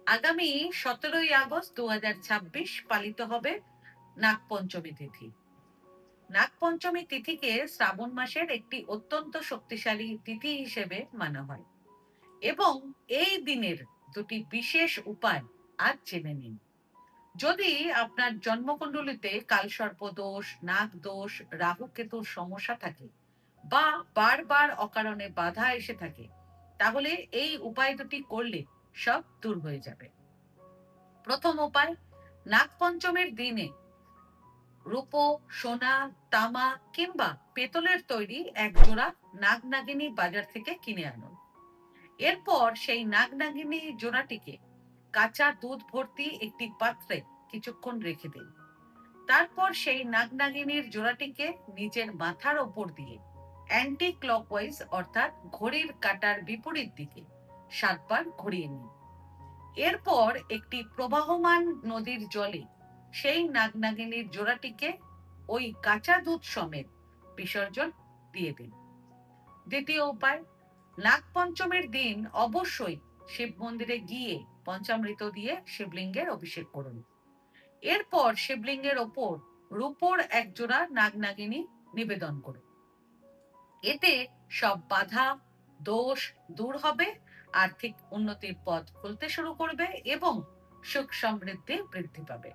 আগামী 17ই আগস্ট 2026 পালিত হবে নাগপঞ্চমী তিথি। নাগপঞ্চমী তিথিকে শ্রাবণ মাসের একটি অত্যন্ত শক্তিশালী তিথি হিসেবে মানা হয় এবং এই দিনের দুটি বিশেষ উপায় আজ জেনে নিন। যদি আপনার জন্মকুণ্ডলিতে কালসর্প দোষ, নাগ দোষ, রাহু কেতুর সমস্যা থাকে বা বারবার অকারণে বাধা এসে থাকে, তাহলে এই উপায় দুটি করলে সব দূর হয়ে যাবে। প্রথম উপায়, নাগপঞ্চমীর দিনে রূপো, সোনা, তামা কিংবা পেতলের তৈরি এক জোড়া নাগনাগিনী বাজার থেকে কিনে আনুন। এরপর সেই নাগনাগিনী জোড়াটিকে কাঁচা দুধ ভর্তি একটি পাত্রে কিছুক্ষণ রেখে দিন। তারপর সেই নাগনাগিনীর জোড়াটিকে নিজের মাথার ওপর দিয়ে অ্যান্টি ক্লকওয়াইজ অর্থাৎ ঘড়ির কাঁটার বিপরীত দিকে 7 বার ঘুরিয়ে নিন। এরপর একটি প্রবাহমান নদীর জলে সেই নাগনাগিনীর জোড়াটিকে ওই কাঁচা দুধ সমেত বিসর্জন দিয়ে দিন। দ্বিতীয় উপায়, নাগপঞ্চমীর দিন অবশ্যই শিব মন্দিরে গিয়ে পঞ্চামৃত দিয়ে শিবলিঙ্গের অভিষেক করুন। এরপর শিবলিঙ্গের ওপর রূপোর এক জোড়া নাগনাগিনী নিবেদন করুন। এতে সব বাধা, দোষ দূর হবে, আর্থিক উন্নতির পথ খুলতে শুরু করবে এবং সুখ সমৃদ্ধি বৃদ্ধি পাবে।